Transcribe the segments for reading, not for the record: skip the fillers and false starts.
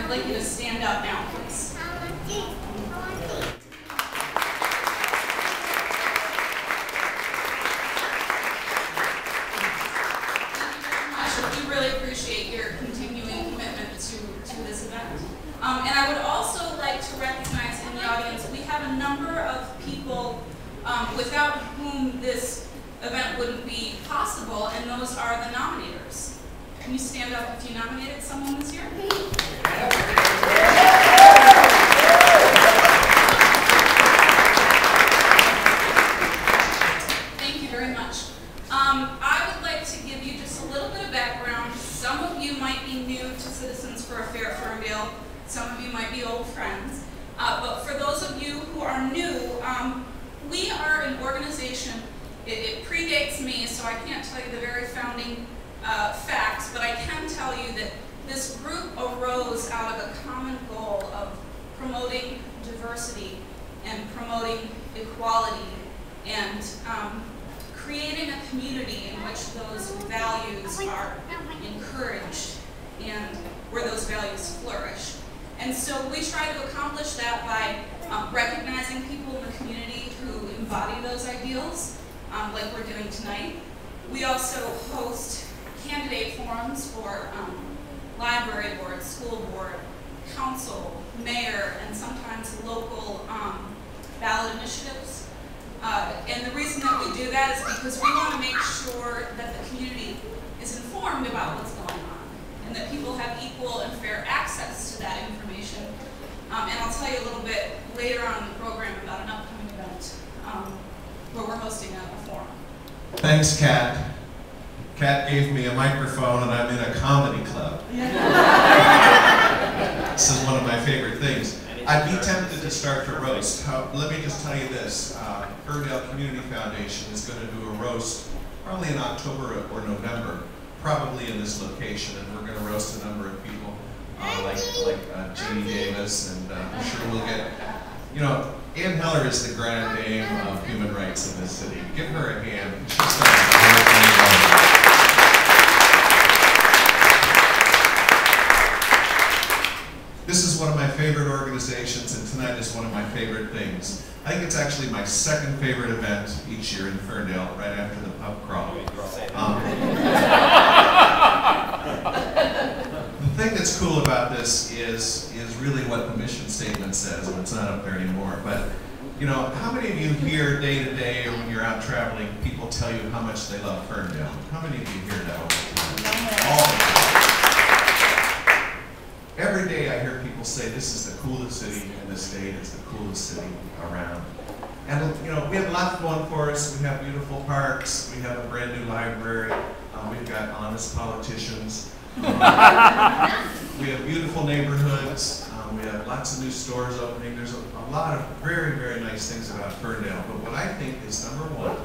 I'd like you to stand up now, please. We really appreciate your continuing commitment to this event. And I would also like to recognize in the audience, we have a number of people without whom this event wouldn't be possible, and those are the nominators. Can you stand up if you nominated someone this year? Thank you very much. I would like to give you just a little bit of background. Some of you might be new to Citizens for a Fair Ferndale. Some of you might be old friends. But for those of you who are new, we are an organization. It predates me, so I can't tell you the very founding facts, but I can tell you that this group arose out of a common goal of promoting diversity and promoting equality and creating a community in which those values are encouraged and where those values flourish. And so we try to accomplish that by recognizing people in the community who embody those ideals, like we're doing tonight. We also host candidate forums for library board, school board, council, mayor, and sometimes local ballot initiatives. And the reason that we do that is because we want to make sure that the community is informed about what's going on and that people have equal and fair access to that information. And I'll tell you a little bit later on in the program about an upcoming event where we're hosting a forum. Thanks, Kat. Kat gave me a microphone and I'm in a comedy club. This is one of my favorite things. I'd be tempted to start to roast. Let me just tell you this. Ferndale Community Foundation is going to do a roast probably in October or November, probably in this location, and we're going to roast a number of people like Jeannie Davis, and I'm sure we'll get, you know, Ann Heller is the grand dame of human rights in this city. Give her a hand. This is one of my favorite organizations, and tonight is one of my favorite things. I think it's actually my second favorite event each year in Ferndale, right after the pub crawl. The thing that's cool about this is really what the mission statement says, and it's not up there anymore. But you know, how many of you here day to day, or when you're out traveling, people tell you how much they love Ferndale? How many of you hear that all the time? All the time. Every day I hear people say this is the coolest city in the state, it's the coolest city around. And you know, we have lots going for us. We have beautiful parks, we have a brand new library, we've got honest politicians, we have beautiful neighborhoods, we have lots of new stores opening. There's a lot of very, very nice things about Ferndale. But what I think is number one,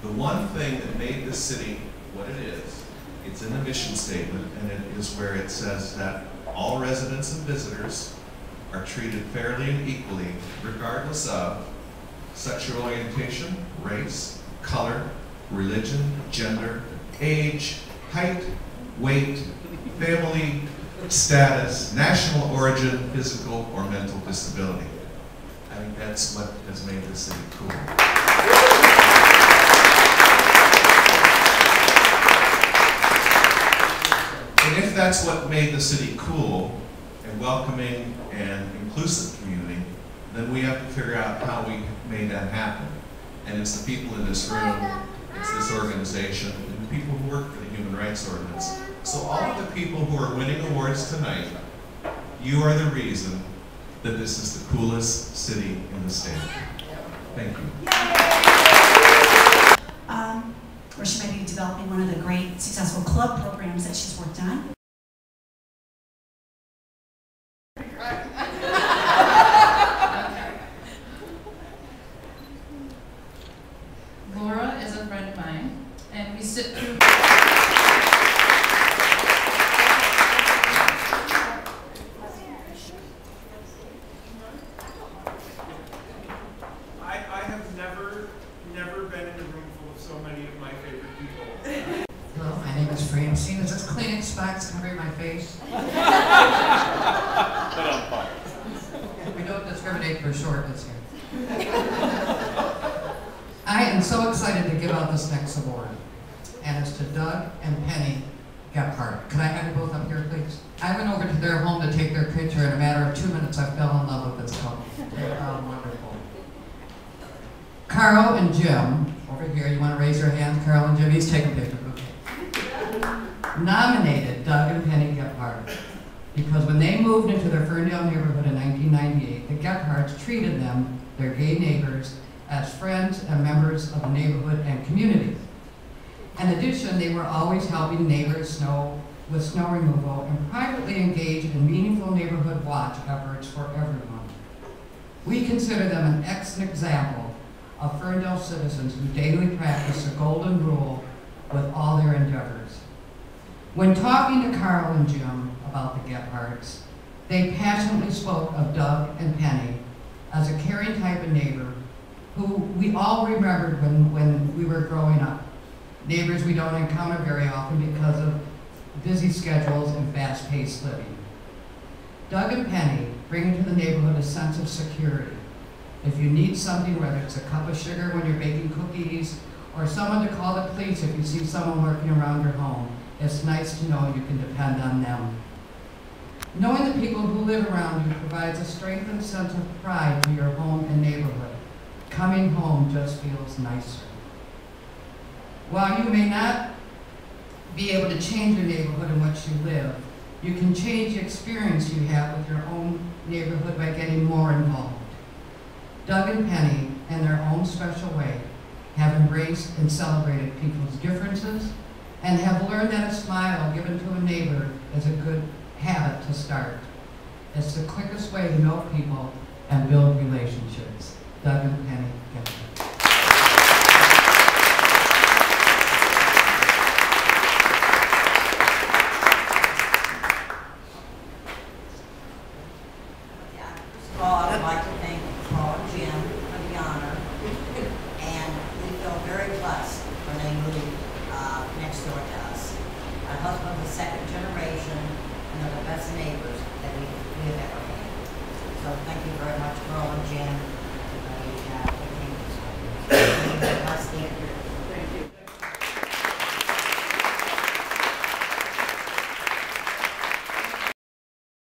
the one thing that made this city what it is, it's in the mission statement, and it is where it says that all residents and visitors are treated fairly and equally, regardless of sexual orientation, race, color, religion, gender, age, height, weight, family status, national origin, physical or mental disability. I think that's what has made this city cool. And if that's what made the city cool and welcoming and inclusive community, then we have to figure out how we made that happen. And it's the people in this room, it's this organization, and the people who work for the Human Rights Ordinance. So all of the people who are winning awards tonight, you are the reason that this is the coolest city in the state. Thank you. Or she might be developing one of the great successful club programs that she's worked on. Laura is a friend of mine, and we sit through. I have never been in a room full of so many of my favorite people. Hello, my name is Francine. Is this Kleenex box covering my face? neighbor Short is here. I am so excited to give out this next award, and it's to Doug and Penny Gephardt. Could I have you both up here, please? I went over to their home to take their picture. In a matter of 2 minutes, I fell in love with this couple. They are wonderful. Carl and Jim, over here, you want to raise your hands? Carl and Jim, he's taking pictures, okay. Nominated Doug and Penny Gephardt because when they moved into their Ferndale neighborhood in 1998, the Gephardts treated them, their gay neighbors, as friends and members of the neighborhood and community. In addition, they were always helping neighbors with snow removal and privately engaged in meaningful neighborhood watch efforts for everyone. We consider them an excellent example of Ferndale citizens who daily practice the golden rule with all their endeavors. When talking to Carl and Jim about the Gephardts, they passionately spoke of Doug and Penny as a caring type of neighbor who we all remembered when we were growing up. Neighbors we don't encounter very often because of busy schedules and fast-paced living. Doug and Penny bring into the neighborhood a sense of security. If you need something, whether it's a cup of sugar when you're baking cookies, or someone to call the police if you see someone working around your home, it's nice to know you can depend on them. Knowing the people who live around you provides a strength and sense of pride to your home and neighborhood. Coming home just feels nicer. While you may not be able to change your neighborhood in which you live, you can change the experience you have with your own neighborhood by getting more involved. Doug and Penny, in their own special way, have embraced and celebrated people's differences and have learned that a smile given to a neighbor is a good habit to start. It's the quickest way to know people and build relationships. Doug and Penny Gephardt. Second generation, and they're the best neighbors.